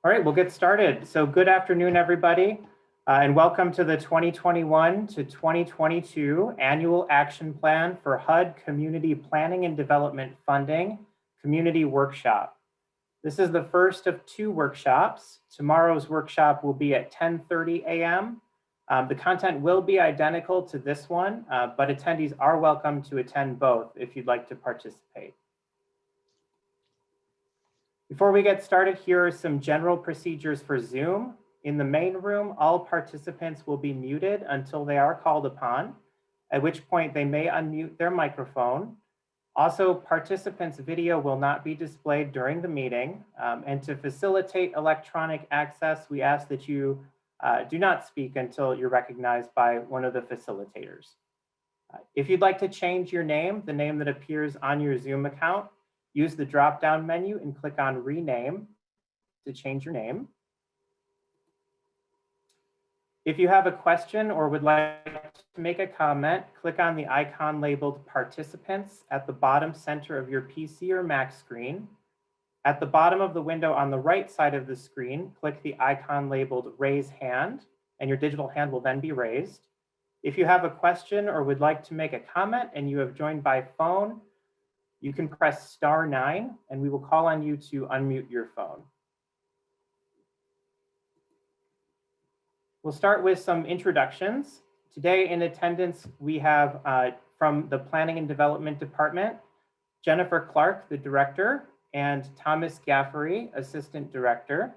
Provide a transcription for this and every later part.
All right, we'll get started. So good afternoon, everybody, and welcome to the 2021 to 2022 Annual Action Plan for HUD Community Planning and Development Funding Community Workshop. This is the first of two workshops. Tomorrow's workshop will be at 10:30 a.m. The content will be identical to this one, but attendees are welcome to attend both if you'd like to participate. Before we get started, here are some general procedures for Zoom. In the main room, all participants will be muted until they are called upon, at which point they may unmute their microphone. Also, participants' video will not be displayed during the meeting. And to facilitate electronic access, we ask that you do not speak until you're recognized by one of the facilitators. If you'd like to change your name, the name that appears on your Zoom account, use the drop-down menu and click on Rename to change your name. If you have a question or would like to make a comment, click on the icon labeled Participants at the bottom center of your PC or Mac screen. At the bottom of the window on the right side of the screen, click the icon labeled Raise Hand, and your digital hand will then be raised. If you have a question or would like to make a comment and you have joined by phone, you can press *9 and we will call on you to unmute your phone. We'll start with some introductions. Today in attendance, we have from the Planning and Development Department, Jennifer Clark, the Director, and Thomas Gaffery, Assistant Director.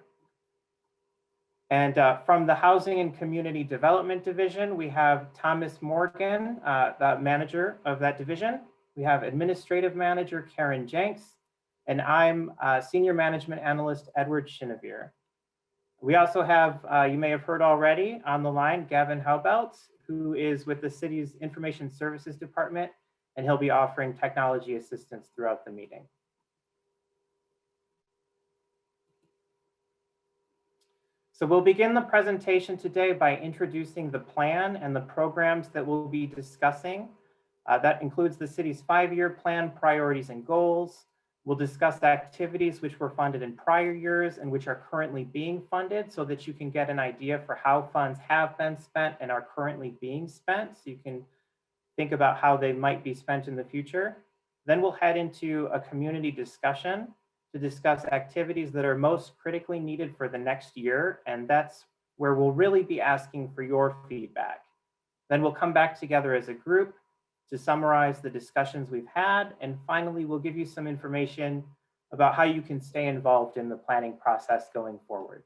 And from the Housing and Community Development Division, we have Thomas Morgan, the Manager of that division. We have Administrative Manager Karen Jenks, and I'm Senior Management Analyst Edward Chinevere. We also have, you may have heard already on the line, Gavin Haubelt, who is with the city's Information Services Department, and he'll be offering technology assistance throughout the meeting. So we'll begin the presentation today by introducing the plan and the programs that we'll be discussing. That includes the city's 5-year plan, priorities and goals. We'll discuss the activities which were funded in prior years and which are currently being funded so that you can get an idea for how funds have been spent and are currently being spent. So you can think about how they might be spent in the future. Then we'll head into a community discussion to discuss activities that are most critically needed for the next year. And that's where we'll really be asking for your feedback. Then we'll come back together as a group to summarize the discussions we've had. And finally, we'll give you some information about how you can stay involved in the planning process going forward.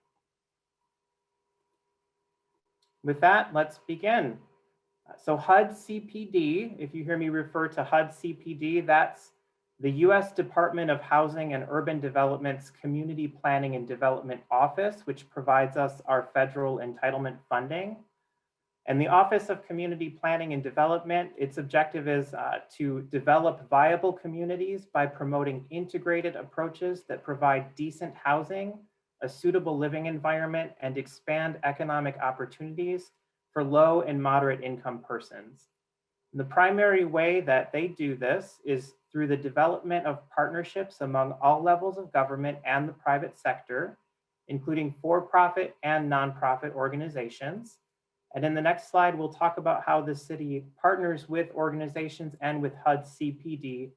With that, let's begin. So HUD CPD, if you hear me refer to HUD CPD, that's the U.S. Department of Housing and Urban Development's Community Planning and Development Office, which provides us our federal entitlement funding. And the Office of Community Planning and Development, its objective is to develop viable communities by promoting integrated approaches that provide decent housing, a suitable living environment, and expand economic opportunities for low and moderate income persons. And the primary way that they do this is through the development of partnerships among all levels of government and the private sector, including for-profit and nonprofit organizations. And in the next slide, we'll talk about how the city partners with organizations and with HUD CPD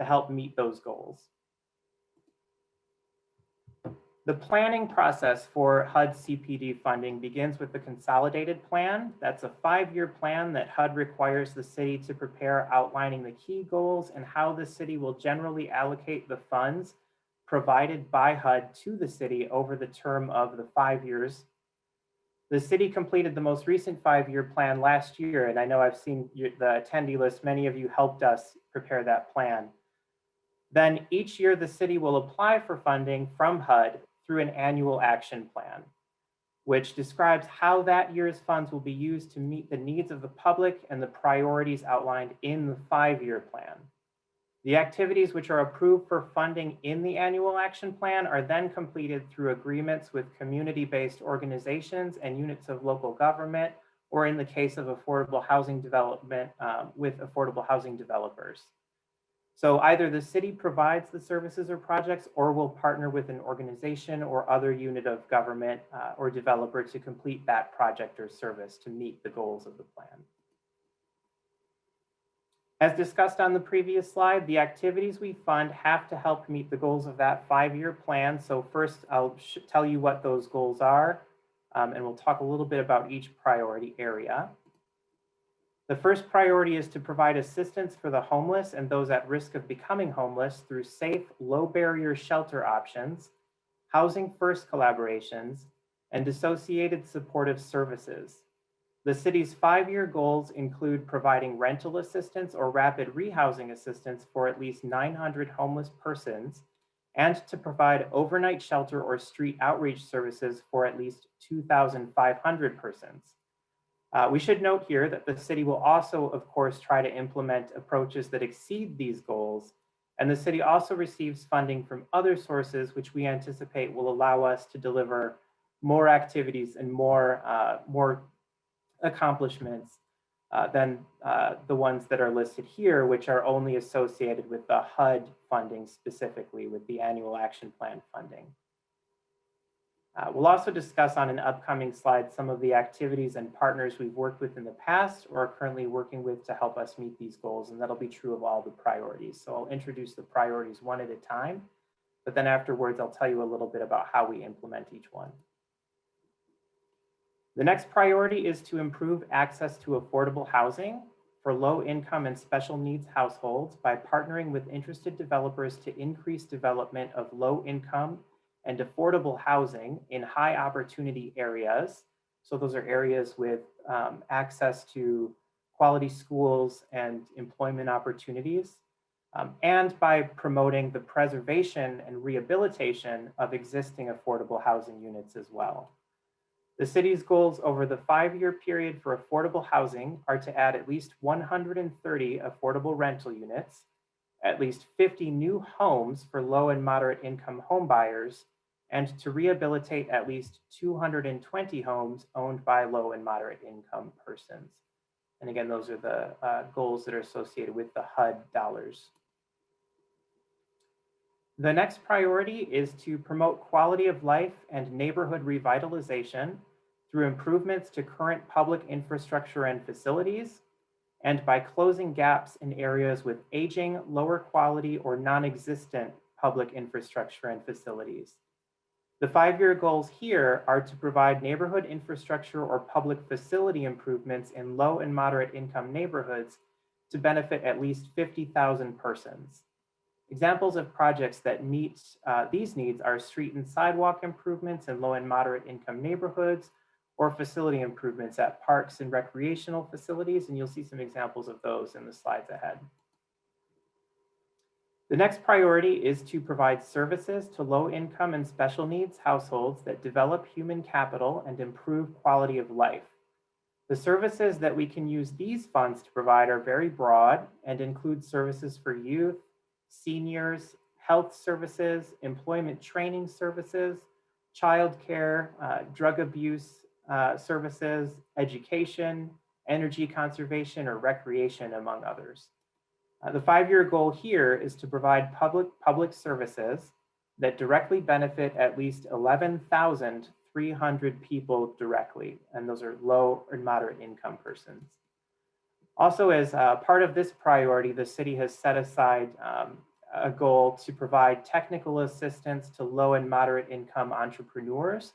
to help meet those goals. The planning process for HUD CPD funding begins with the consolidated plan. That's a 5-year plan that HUD requires the city to prepare, outlining the key goals and how the city will generally allocate the funds provided by HUD to the city over the term of the 5 years. The city completed the most recent 5-year plan last year, and I know I've seen the attendee list. Many of you helped us prepare that plan. Then each year, the city will apply for funding from HUD through an annual action plan, which describes how that year's funds will be used to meet the needs of the public and the priorities outlined in the 5-year plan. The activities which are approved for funding in the annual action plan are then completed through agreements with community-based organizations and units of local government, or in the case of affordable housing development, with affordable housing developers. So either the city provides the services or projects, or will partner with an organization or other unit of government or developer to complete that project or service to meet the goals of the plan. As discussed on the previous slide, the activities we fund have to help meet the goals of that 5-year plan. So first, I'll tell you what those goals are, and we'll talk a little bit about each priority area. The first priority is to provide assistance for the homeless and those at risk of becoming homeless through safe, low-barrier shelter options, housing first collaborations, and associated supportive services. The city's 5-year goals include providing rental assistance or rapid rehousing assistance for at least 900 homeless persons, and to provide overnight shelter or street outreach services for at least 2,500 persons. We should note here that the city will also, of course, try to implement approaches that exceed these goals, and the city also receives funding from other sources, which we anticipate will allow us to deliver more activities and more accomplishments than the ones that are listed here, which are only associated with the HUD funding specifically, with the annual action plan funding. We'll also discuss on an upcoming slide some of the activities and partners we've worked with in the past or are currently working with to help us meet these goals, and that'll be true of all the priorities. So I'll introduce the priorities one at a time, but then afterwards I'll tell you a little bit about how we implement each one. The next priority is to improve access to affordable housing for low-income and special needs households by partnering with interested developers to increase development of low-income and affordable housing in high opportunity areas. So those are areas with access to quality schools and employment opportunities, and by promoting the preservation and rehabilitation of existing affordable housing units as well. The city's goals over the 5-year period for affordable housing are to add at least 130 affordable rental units, at least 50 new homes for low and moderate income home buyers, and to rehabilitate at least 220 homes owned by low and moderate income persons. And again, those are the goals that are associated with the HUD dollars. The next priority is to promote quality of life and neighborhood revitalization through improvements to current public infrastructure and facilities, and by closing gaps in areas with aging, lower quality, or non-existent public infrastructure and facilities. The 5-year goals here are to provide neighborhood infrastructure or public facility improvements in low and moderate income neighborhoods to benefit at least 50,000 persons. Examples of projects that meet these needs are street and sidewalk improvements in low and moderate income neighborhoods, or facility improvements at parks and recreational facilities, and you'll see some examples of those in the slides ahead. The next priority is to provide services to low-income and special needs households that develop human capital and improve quality of life. The services that we can use these funds to provide are very broad and include services for youth, seniors, health services, employment training services, childcare, drug abuse services, education, energy conservation, or recreation, among others. The 5-year goal here is to provide public services that directly benefit at least 11,300 people directly, and those are low or moderate income persons. Also, as part of this priority, the city has set aside a goal to provide technical assistance to low and moderate income entrepreneurs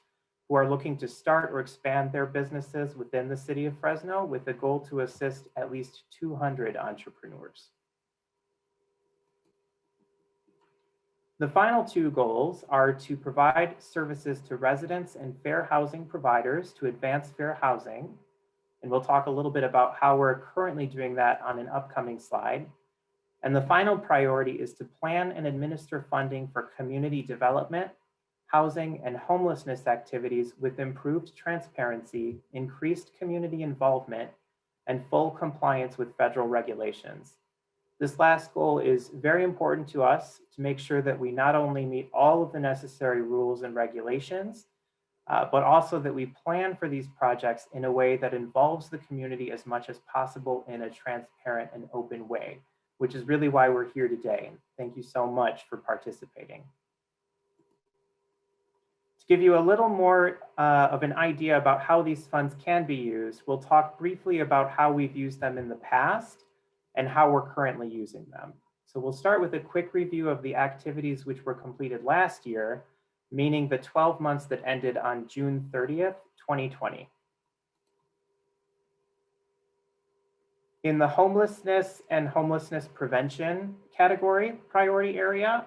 who are looking to start or expand their businesses within the city of Fresno, with a goal to assist at least 200 entrepreneurs. The final 2 goals are to provide services to residents and fair housing providers to advance fair housing. And we'll talk a little bit about how we're currently doing that on an upcoming slide. And the final priority is to plan and administer funding for community development, housing, and homelessness activities with improved transparency, increased community involvement, and full compliance with federal regulations. This last goal is very important to us to make sure that we not only meet all of the necessary rules and regulations, but also that we plan for these projects in a way that involves the community as much as possible in a transparent and open way. which is really why we're here today. Thank you so much for participating. To give you a little more of an idea about how these funds can be used, we'll talk briefly about how we've used them in the past and how we're currently using them. So we'll start with a quick review of the activities which were completed last year, meaning the 12 months that ended on June 30th, 2020. In the homelessness and homelessness prevention category priority area,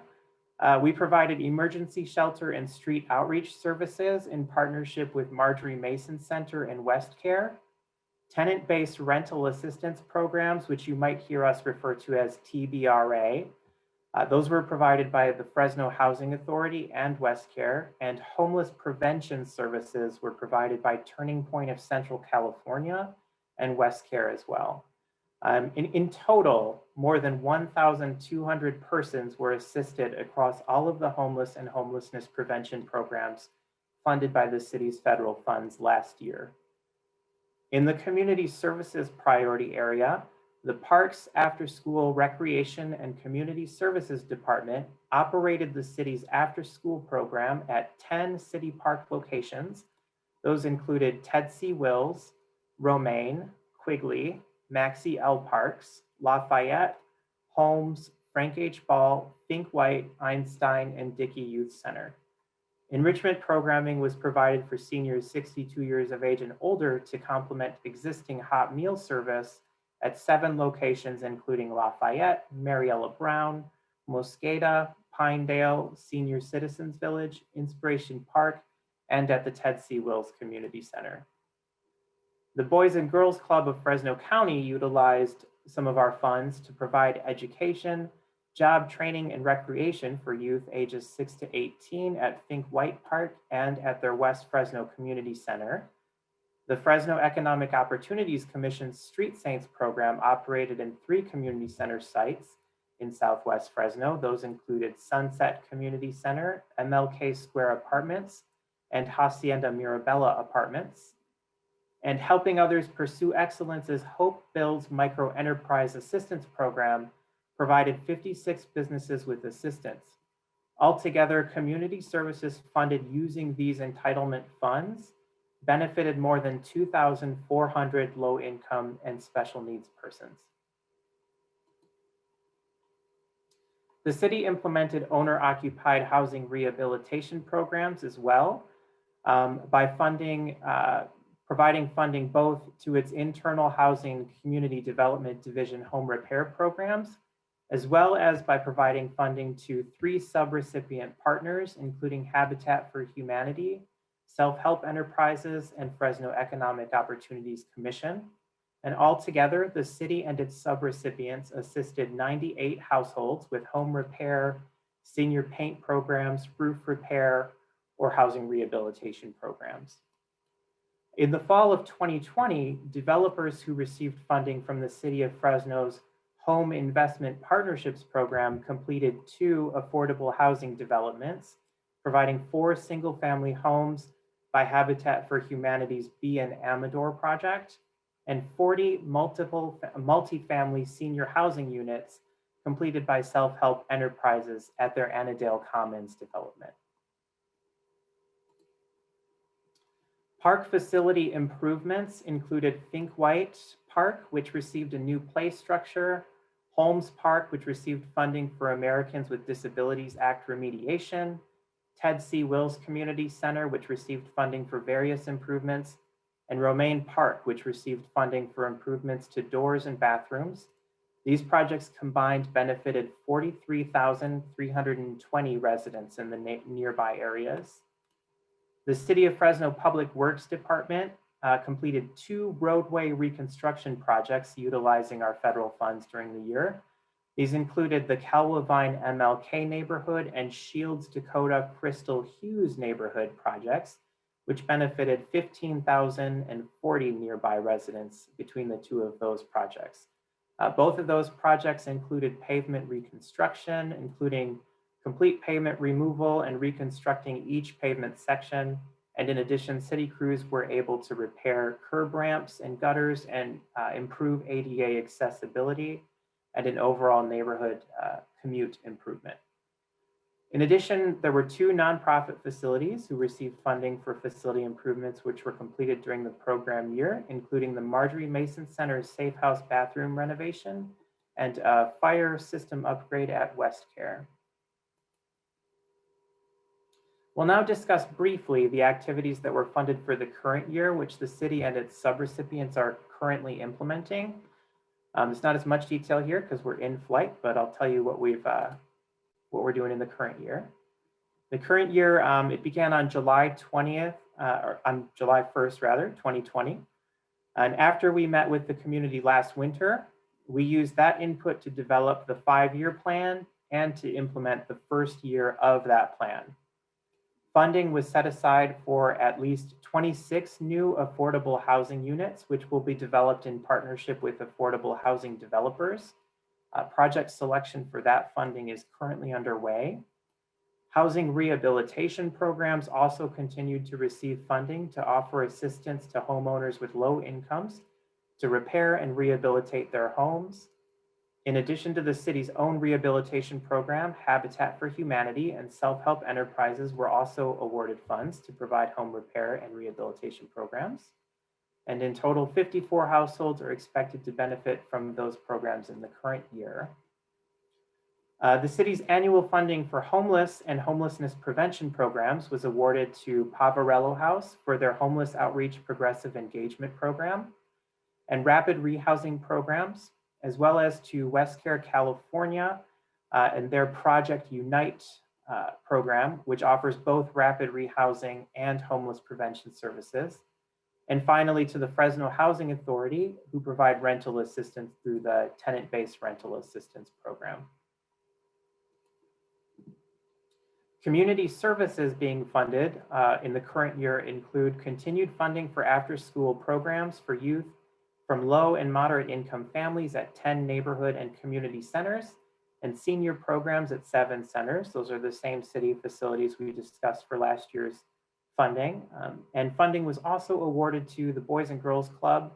we provided emergency shelter and street outreach services in partnership with Marjorie Mason Center and West Care, tenant-based rental assistance programs, which you might hear us refer to as TBRA. Those were provided by the Fresno Housing Authority and West Care, and homeless prevention services were provided by Turning Point of Central California and West Care as well. In total, more than 1,200 persons were assisted across all of the homeless and homelessness prevention programs funded by the city's federal funds last year. In the community services priority area, the Parks, After School, Recreation, and Community Services Department operated the city's after-school program at 10 city park locations. Those included Ted C. Wills, Romaine, Quigley, Maxie L. Parks, Lafayette, Holmes, Frank H. Ball, Fink White, Einstein, and Dickey Youth Center. Enrichment programming was provided for seniors 62 years of age and older to complement existing hot meal service at 7 locations, including Lafayette, Mariella Brown, Mosqueda, Pinedale, Senior Citizens Village, Inspiration Park, and at the Ted C. Wills Community Center. The Boys and Girls Club of Fresno County utilized some of our funds to provide education, job training, and recreation for youth ages 6 to 18 at Fink White Park and at their West Fresno Community Center. The Fresno Economic Opportunities Commission's Street Saints program operated in 3 community center sites in Southwest Fresno. Those included Sunset Community Center, MLK Square Apartments, and Hacienda Mirabella Apartments. And Helping Others Pursue Excellence's Hope Builds Micro Enterprise Assistance Program provided 56 businesses with assistance. Altogether, community services funded using these entitlement funds benefited more than 2,400 low-income and special needs persons. The city implemented owner-occupied housing rehabilitation programs as well by providing funding both to its internal housing community development division home repair programs, as well as by providing funding to 3 subrecipient partners, including Habitat for Humanity, Self-Help Enterprises, and Fresno Economic Opportunities Commission. And altogether, the city and its subrecipients assisted 98 households with home repair, senior paint programs, roof repair, or housing rehabilitation programs. In the fall of 2020, developers who received funding from the City of Fresno's Home Investment Partnerships Program completed 2 affordable housing developments, providing 4 single-family homes by Habitat for Humanity's B and Amador project, and 40 multifamily senior housing units completed by Self-Help Enterprises at their Annadale Commons development. Park facility improvements included Fink White Park, which received a new play structure, Holmes Park, which received funding for Americans with Disabilities Act remediation, Ted C. Wills Community Center, which received funding for various improvements, and Romaine Park, which received funding for improvements to doors and bathrooms. These projects combined benefited 43,320 residents in the nearby areas. The City of Fresno Public Works Department completed 2 roadway reconstruction projects utilizing our federal funds during the year. These included the Calwavine MLK neighborhood and Shields Dakota Crystal Hughes neighborhood projects, which benefited 15,040 nearby residents between the 2 of those projects. Both of those projects included pavement reconstruction, including complete pavement removal and reconstructing each pavement section. And in addition, city crews were able to repair curb ramps and gutters and improve ADA accessibility. and an overall neighborhood commute improvement. In addition, there were 2 nonprofit facilities who received funding for facility improvements which were completed during the program year, including the Marjorie Mason Center's Safe House bathroom renovation and a fire system upgrade at WestCare. We'll now discuss briefly the activities that were funded for the current year, which the city and its subrecipients are currently implementing. There's not as much detail here because we're in flight, but I'll tell you what we're doing in the current year. The current year, it began on July 20th, or on July 1st rather, 2020. And after we met with the community last winter, we used that input to develop the 5-year plan and to implement the first year of that plan. Funding was set aside for at least 26 new affordable housing units, which will be developed in partnership with affordable housing developers. Project selection for that funding is currently underway. Housing rehabilitation programs also continued to receive funding to offer assistance to homeowners with low incomes to repair and rehabilitate their homes. In addition to the city's own rehabilitation program, Habitat for Humanity and self-help enterprises were also awarded funds to provide home repair and rehabilitation programs. And in total, 54 households are expected to benefit from those programs in the current year. The city's annual funding for homeless and homelessness prevention programs was awarded to Pavarello House for their Homeless Outreach Progressive Engagement Program and rapid rehousing programs, as well as to WestCare California and their Project Unite program, which offers both rapid rehousing and homeless prevention services. And finally, to the Fresno Housing Authority, who provide rental assistance through the tenant-based rental assistance program. Community services being funded in the current year include continued funding for after-school programs for youth from low and moderate income families at 10 neighborhood and community centers, and senior programs at 7 centers. Those are the same city facilities we discussed for last year's funding. And funding was also awarded to the Boys and Girls Club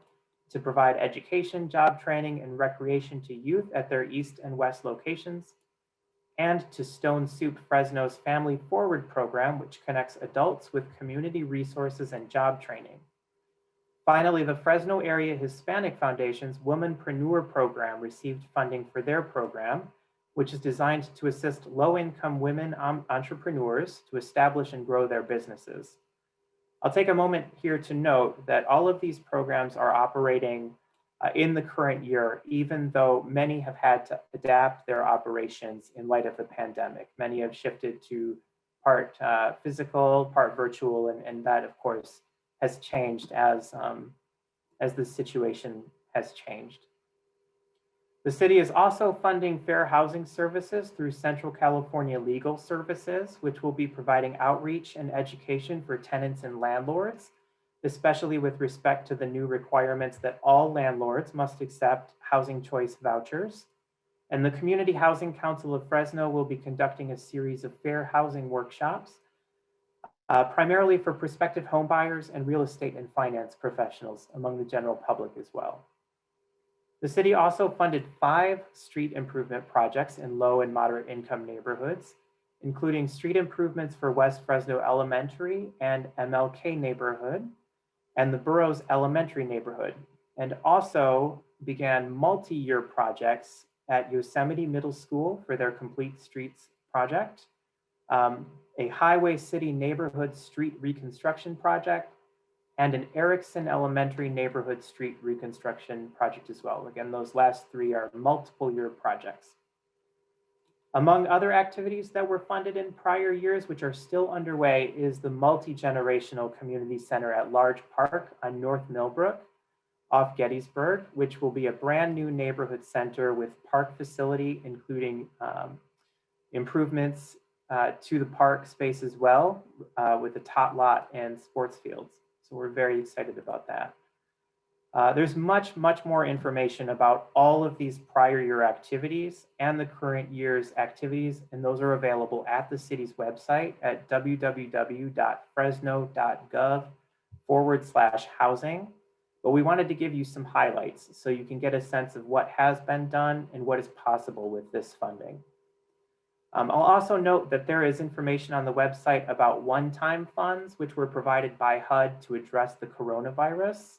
to provide education, job training, and recreation to youth at their East and West locations, and to Stone Soup Fresno's Family Forward program, which connects adults with community resources and job training. Finally, the Fresno Area Hispanic Foundation's Womanpreneur program received funding for their program, which is designed to assist low-income women entrepreneurs to establish and grow their businesses. I'll take a moment here to note that all of these programs are operating in the current year, even though many have had to adapt their operations in light of the pandemic. Many have shifted to part physical, part virtual, and that, of course, has changed as the situation has changed. The city is also funding fair housing services through Central California Legal Services, which will be providing outreach and education for tenants and landlords, especially with respect to the new requirements that all landlords must accept housing choice vouchers. And the Community Housing Council of Fresno will be conducting a series of fair housing workshops, primarily for prospective home buyers and real estate and finance professionals among the general public as well. The city also funded 5 street improvement projects in low and moderate income neighborhoods, including street improvements for West Fresno Elementary and MLK neighborhood, and the Burroughs Elementary neighborhood, and also began multi-year projects at Yosemite Middle School for their Complete Streets project, a Highway City neighborhood street reconstruction project, and an Erickson Elementary neighborhood street reconstruction project as well. Again, those last 3 are multiple year projects. Among other activities that were funded in prior years, which are still underway, is the multi-generational community center at Large Park on North Millbrook off Gettysburg, which will be a brand new neighborhood center with park facility, including improvements to the park space as well, with a tot lot and sports fields. So we're very excited about that. There's much more information about all of these prior year activities and the current year's activities, and those are available at the city's website at www.fresno.gov/housing. but we wanted to give you some highlights so you can get a sense of what has been done and what is possible with this funding. I'll also note that there is information on the website about one-time funds, which were provided by HUD to address the coronavirus,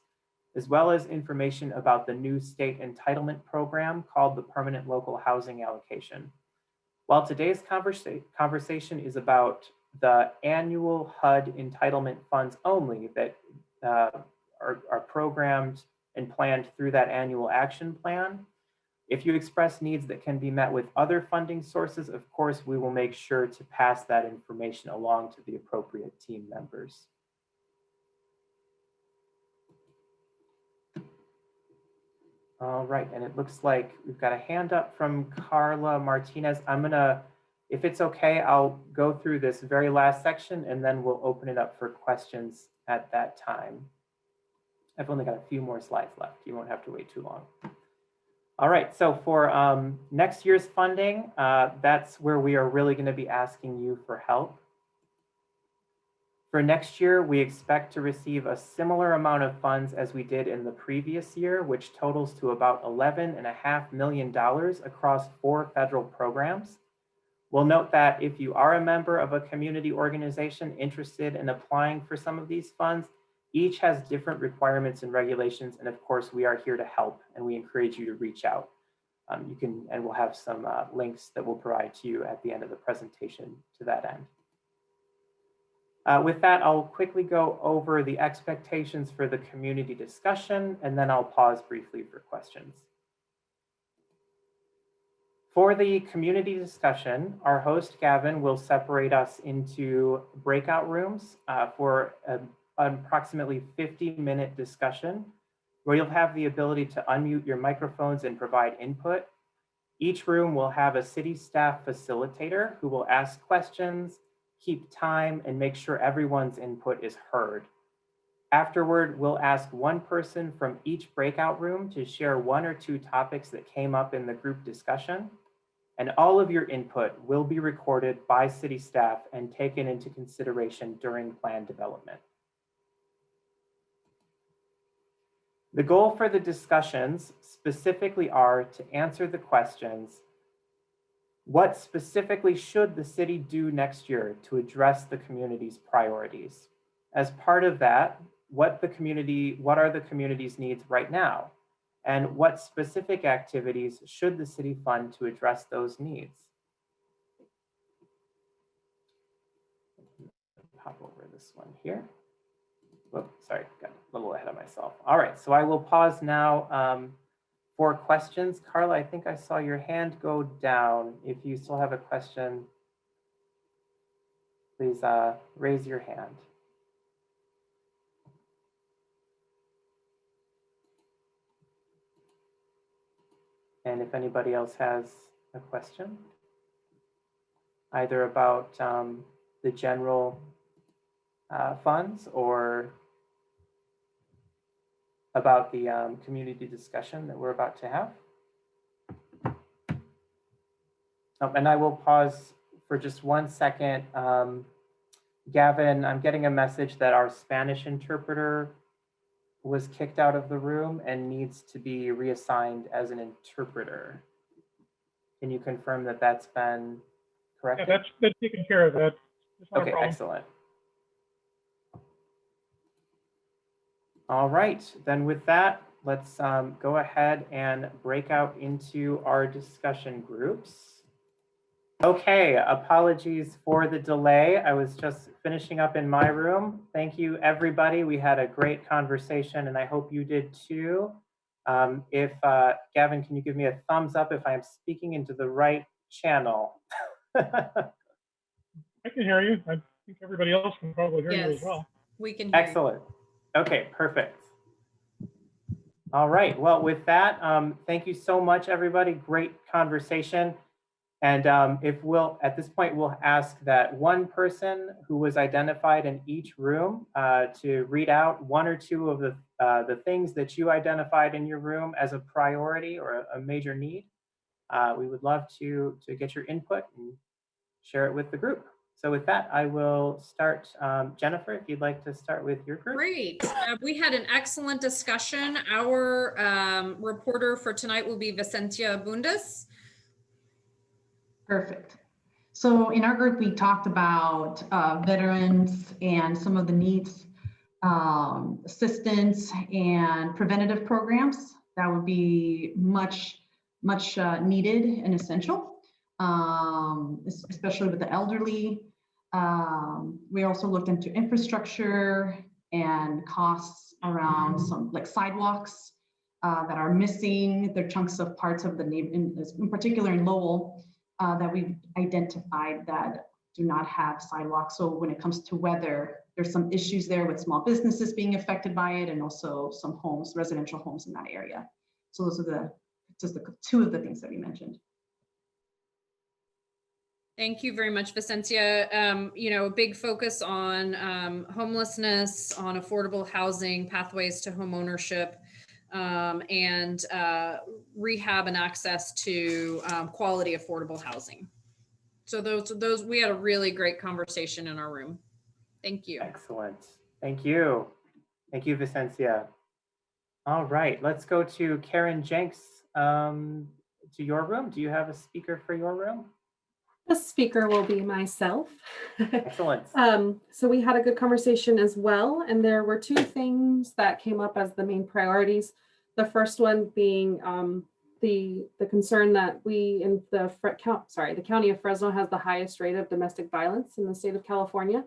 as well as information about the new state entitlement program called the Permanent Local Housing Allocation. While today's conversation is about the annual HUD entitlement funds only that are programmed and planned through that annual action plan, if you express needs that can be met with other funding sources, of course, we will make sure to pass that information along to the appropriate team members. All right, and it looks like we've got a hand up from Carla Martinez. I'm gonna, if it's okay, I'll go through this very last section and then we'll open it up for questions at that time. I've only got a few more slides left. You won't have to wait too long. All right, so for next year's funding, that's where we are really going to be asking you for help. For next year, we expect to receive a similar amount of funds as we did in the previous year, which totals to about $11.5 million across 4 federal programs. We'll note that if you are a member of a community organization interested in applying for some of these funds, each has different requirements and regulations, and of course, we are here to help, and we encourage you to reach out. You can, and we'll have some links that we'll provide to you at the end of the presentation to that end. With that, I'll quickly go over the expectations for the community discussion, and then I'll pause briefly for questions. For the community discussion, our host, Gavin, will separate us into breakout rooms for an approximately 50-minute discussion where you'll have the ability to unmute your microphones and provide input. Each room will have a city staff facilitator who will ask questions, keep time, and make sure everyone's input is heard. Afterward, we'll ask one person from each breakout room to share 1 or 2 topics that came up in the group discussion. And all of your input will be recorded by city staff and taken into consideration during plan development. The goal for the discussions specifically are to answer the questions: what specifically should the city do next year to address the community's priorities? As part of that, what are the community's needs right now? And what specific activities should the city fund to address those needs? Pop over this one here. Whoops, sorry, got a little ahead of myself. All right, so I will pause now for questions. Carla, I think I saw your hand go down. If you still have a question, please raise your hand. And if anybody else has a question, either about the general funds or about the community discussion that we're about to have. And I will pause for just 1 second. Gavin, I'm getting a message that our Spanish interpreter was kicked out of the room and needs to be reassigned as an interpreter. Can you confirm that that's been corrected? Yeah, that's taken care of. That's okay, excellent. All right, then with that, let's go ahead and break out into our discussion groups. Okay, apologies for the delay. I was just finishing up in my room. Thank you, everybody. We had a great conversation, and I hope you did too. Gavin, can you give me a thumbs up if I'm speaking into the right channel? I can hear you. I think everybody else can probably hear you as well. We can hear Excellent. Okay, perfect. All right, well, with that, thank you so much, everybody. Great conversation. And at this point, we'll ask that one person who was identified in each room to read out 1 or 2 of the things that you identified in your room as a priority or a major need. We would love to get your input and share it with the group. So with that, I will start. Jennifer, if you'd like to start with your group. Great. We had an excellent discussion. Our reporter for tonight will be Vicentia Bundes. Perfect. So in our group, we talked about veterans and some of the needs, assistance and preventative programs that would be much needed and essential, especially with the elderly. We also looked into infrastructure and costs around some like sidewalks that are missing. They're chunks of parts of the neighborhood, in particular in Lowell, that we've identified that do not have sidewalks. So when it comes to weather, there's some issues there with small businesses being affected by it, and also some homes, residential homes in that area. So those are just the two of the things that we mentioned. Thank you very much, Vicentia. You know, a big focus on homelessness, on affordable housing, pathways to home ownership, and rehab and access to quality affordable housing. So those we had a really great conversation in our room. Thank you. Excellent. Thank you. Thank you, Vicentia. All right, let's go to Karen Jenks, to your room. Do you have a speaker for your room? The speaker will be myself. Excellent. So we had a good conversation as well, and there were two things that came up as the main priorities. The first one being the concern that we in the county of Fresno has the highest rate of domestic violence in the state of California.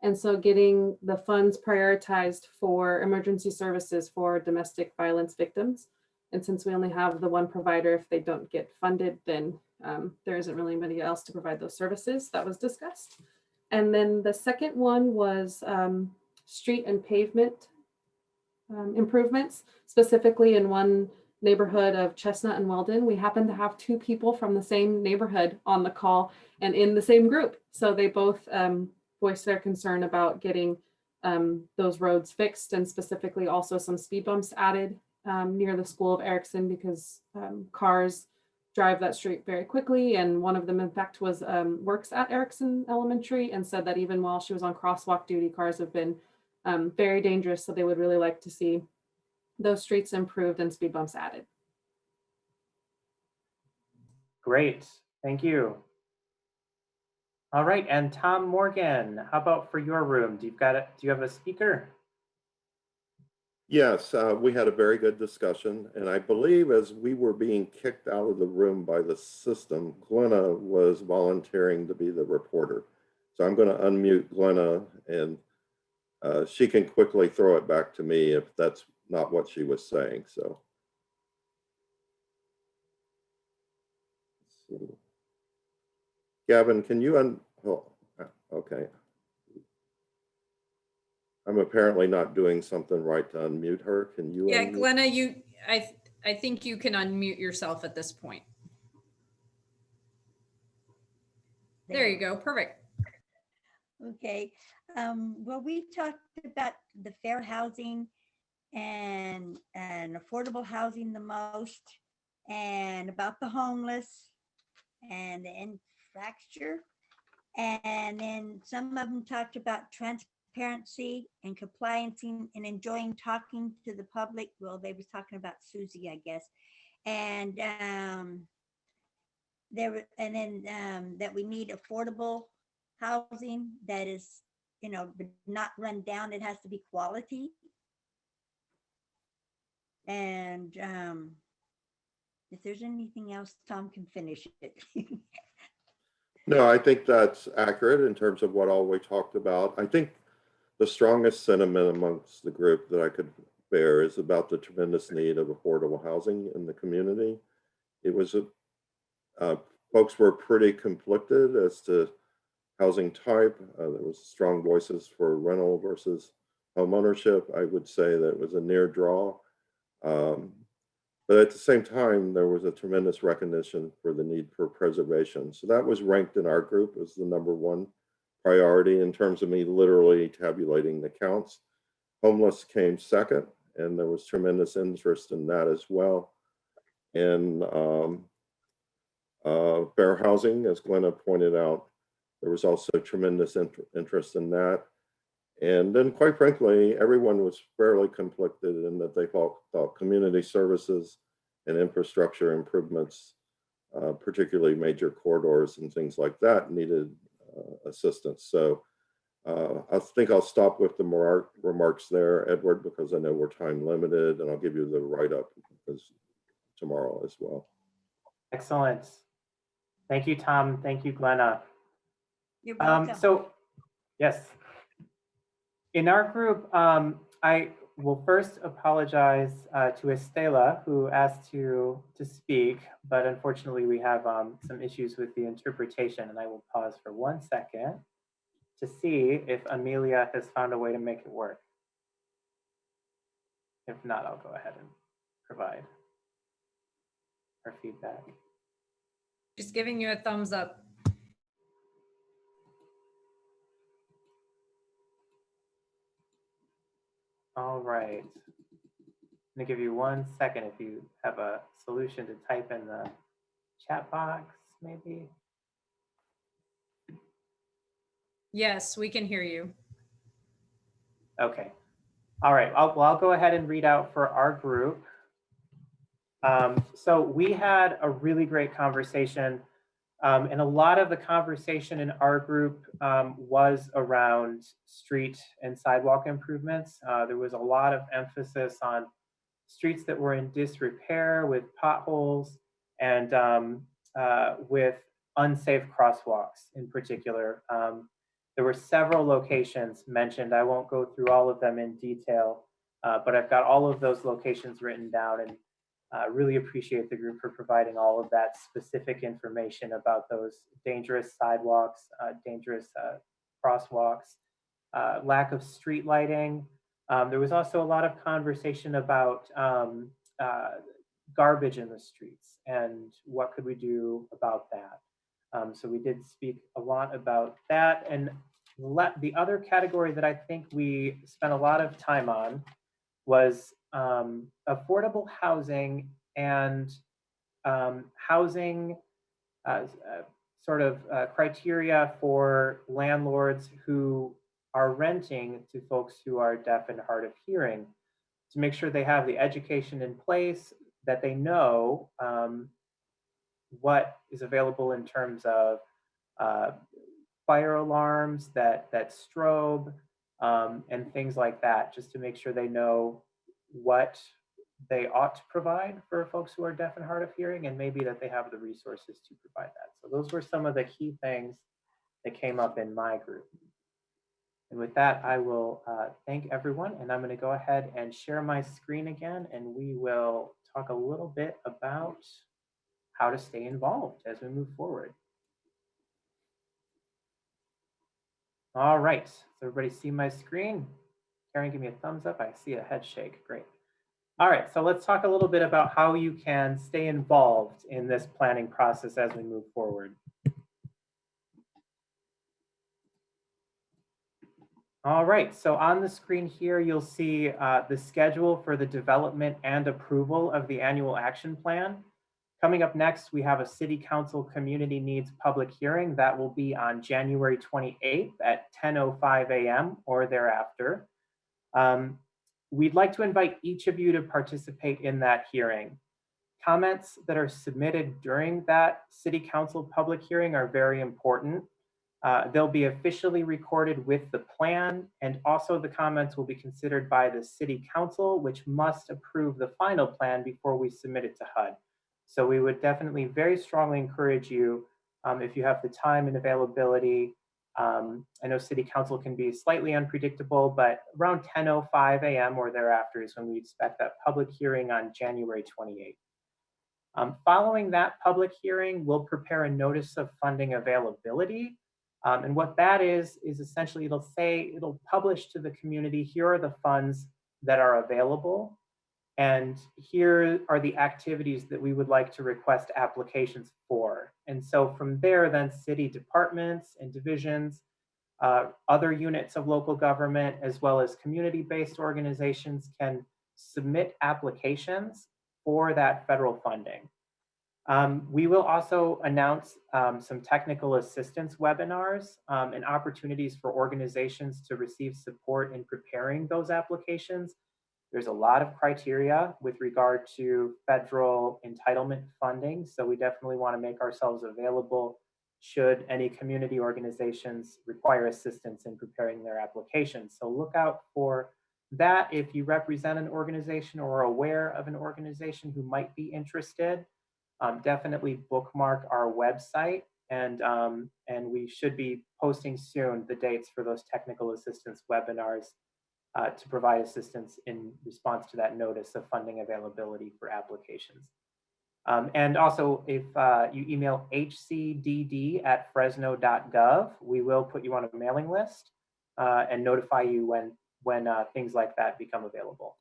And so getting the funds prioritized for emergency services for domestic violence victims. And since we only have the one provider, if they don't get funded, then there isn't really anybody else to provide those services. That was discussed. And then the second one was street and pavement improvements, specifically in one neighborhood of Chestnut and Weldon. We happen to have two people from the same neighborhood on the call and in the same group. So they both voiced their concern about getting those roads fixed, and specifically also some speed bumps added near the school of Erickson, because cars drive that street very quickly. And one of them, in fact, was works at Erickson Elementary, and said that even while she was on crosswalk duty, cars have been very dangerous. So they would really like to see those streets improved and speed bumps added. Great, thank you. All right, and Tom Morgan, how about for your room? Do you have a speaker? Yes, we had a very good discussion, and I believe as we were being kicked out of the room by the system, Glenna was volunteering to be the reporter. So I'm going to unmute Glenna, and she can quickly throw it back to me if that's not what she was saying. So, let's see. Gavin, can you okay. I'm apparently not doing something right to unmute her. Can you? Yeah, unmute? Glenna, I think you can unmute yourself at this point. There you go. Perfect. Okay. Well, we talked about the fair housing and affordable housing the most, and about the homeless and the infrastructure. And then some of them talked about transparency and compliance and enjoying talking to the public. Well, they was talking about Susie, I guess. And that we need affordable housing that is, not run down. It has to be quality. And if there's anything else, Tom can finish it. No, I think that's accurate in terms of what all we talked about. I think the strongest sentiment amongst the group that I could bear is about the tremendous need of affordable housing in the community. It was folks were pretty conflicted as to housing type. There was strong voices for rental versus home ownership. I would say that it was a near draw. But at the same time, there was a tremendous recognition for the need for preservation. So that was ranked in our group as the #1 priority in terms of me literally tabulating the counts. Homeless came second, and there was tremendous interest in that as well. And fair housing, as Glenna pointed out, There was also tremendous interest in that. And then quite frankly, everyone was fairly conflicted in that they thought community services and infrastructure improvements, particularly major corridors and things like that, needed assistance. So I think I'll stop with the remarks there, Edward, because I know we're time limited, and I'll give you the write-up tomorrow as well. Excellent. Thank you, Tom. Thank you, Glenna. You're welcome. So, yes. In our group, I will first apologize to Estela, who asked to speak, but unfortunately we have some issues with the interpretation, and I will pause for 1 second to see if Amelia has found a way to make it work. If not, I'll go ahead and provide our feedback. Just giving you a thumbs up. All right. I'm gonna give you 1 second if you have a solution to type in the chat box, maybe. Yes, we can hear you. Okay. All right. I'll go ahead and read out for our group. So we had a really great conversation, and a lot of the conversation in our group was around street and sidewalk improvements. There was a lot of emphasis on streets that were in disrepair with potholes and with unsafe crosswalks in particular. There were several locations mentioned. I won't go through all of them in detail, but I've got all of those locations written down, and really appreciate the group for providing all of that specific information about those dangerous sidewalks, dangerous crosswalks, lack of street lighting. There was also a lot of conversation about garbage in the streets and what could we do about that. So we did speak a lot about that. And the other category that I think we spent a lot of time on was affordable housing and housing sort of criteria for landlords who are renting to folks who are deaf and hard of hearing, to make sure they have the education in place, that they know what is available in terms of fire alarms, that strobe, and things like that, just to make sure they know what they ought to provide for folks who are deaf and hard of hearing, and maybe that they have the resources to provide that. So those were some of the key things that came up in my group. And with that, I will thank everyone, and I'm going to go ahead and share my screen again, and we will talk a little bit about how to stay involved as we move forward. All right, so everybody see my screen? Karen, give me a thumbs up. I see a head shake, great. All right, so let's talk a little bit about how you can stay involved in this planning process as we move forward. All right, so on the screen here, you'll see the schedule for the development and approval of the annual action plan. Coming up next, we have a City Council Community Needs public hearing that will be on January 28th at 10:05 a.m. or thereafter. We'd like to invite each of you to participate in that hearing. Comments that are submitted during that City Council public hearing are very important. They'll be officially recorded with the plan, and also the comments will be considered by the City Council, which must approve the final plan before we submit it to HUD. So we would definitely very strongly encourage you, if you have the time and availability. I know City Council can be slightly unpredictable, but around 10:05 a.m. or thereafter is when we expect that public hearing on January 28th. Following that public hearing, we'll prepare a notice of funding availability. And what that is essentially it'll publish to the community, here are the funds that are available, and here are the activities that we would like to request applications for. And so from there, then city departments and divisions, other units of local government, as well as community-based organizations can submit applications for that federal funding. We will also announce some technical assistance webinars and opportunities for organizations to receive support in preparing those applications. There's a lot of criteria with regard to federal entitlement funding, so we definitely want to make ourselves available should any community organizations require assistance in preparing their applications. So look out for that if you represent an organization or are aware of an organization who might be interested. Definitely bookmark our website, and we should be posting soon the dates for those technical assistance webinars to provide assistance in response to that notice of funding availability for applications. And also, if you email hcdd@fresno.gov, we will put you on a mailing list and notify you when things like that become available.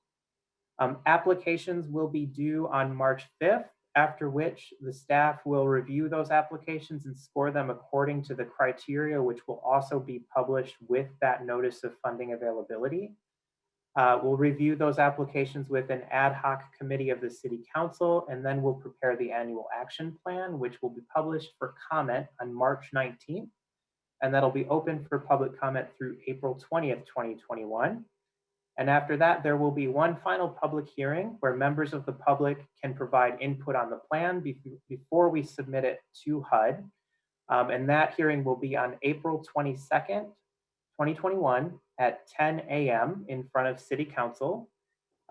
Applications will be due on March 5th, after which the staff will review those applications and score them according to the criteria, which will also be published with that notice of funding availability. We'll review those applications with an ad hoc committee of the City Council, and then we'll prepare the annual action plan, which will be published for comment on March 19th. And that'll be open for public comment through April 20th, 2021. And after that, there will be one final public hearing where members of the public can provide input on the plan before we submit it to HUD. And that hearing will be on April 22nd, 2021 at 10 a.m. in front of City Council.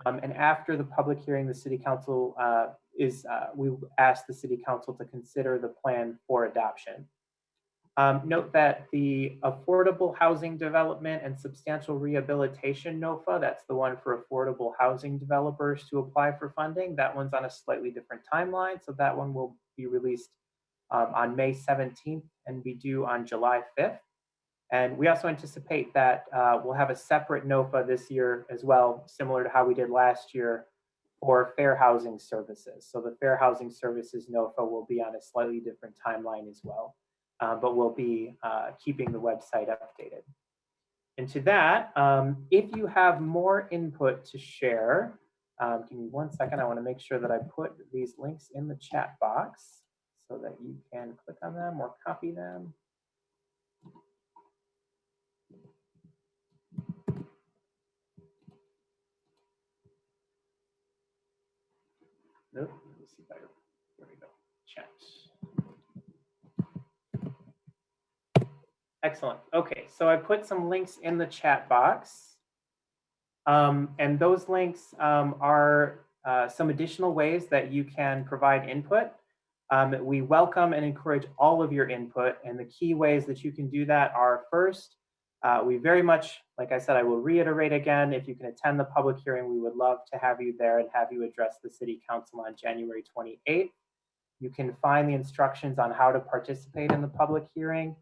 And after the public hearing, the City Council we ask the City Council to consider the plan for adoption. Note that the Affordable Housing Development and Substantial Rehabilitation NOFA, that's the one for affordable housing developers to apply for funding. That one's on a slightly different timeline. So that one will be released on May 17th and be due on July 5th. And we also anticipate that we'll have a separate NOFA this year as well, similar to how we did last year for fair housing services. So the fair housing services NOFA will be on a slightly different timeline as well. But we'll be keeping the website updated. And to that, if you have more input to share, give me 1 second. I want to make sure that I put these links in the chat box so that you can click on them or copy them. Nope, let me see if I, there we go, chat. Excellent. Okay, so I put some links in the chat box. And those links are some additional ways that you can provide input. We welcome and encourage all of your input. And the key ways that you can do that are first, we very much, like I said, I will reiterate again, if you can attend the public hearing, we would love to have you there and have you address the City Council on January 28th. You can find the instructions on how to participate in the public hearing.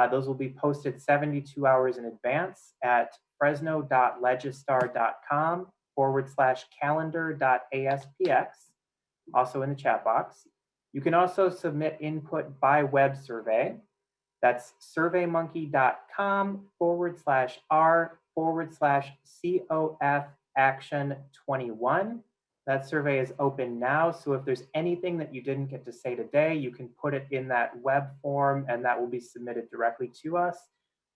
Those will be posted 72 hours in advance at fresno.legistar.com/calendar.aspx, also in the chat box. You can also submit input by web survey. That's surveymonkey.com/r/COF-action21. That survey is open now, so if there's anything that you didn't get to say today, you can put it in that web form and that will be submitted directly to us.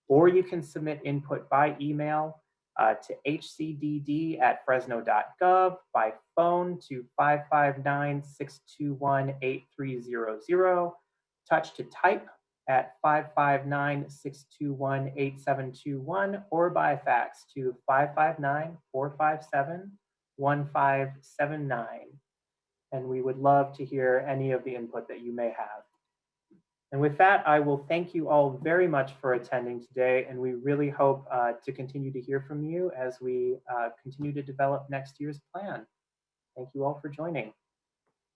Or you can submit input by email to hcdd@fresno.gov, by phone to 559-621-8300, touch to type at 559-621-8721, or by fax to 559-457-1579. And we would love to hear any of the input that you may have. And with that, I will thank you all very much for attending today, and we really hope to continue to hear from you as we continue to develop next year's plan. Thank you all for joining.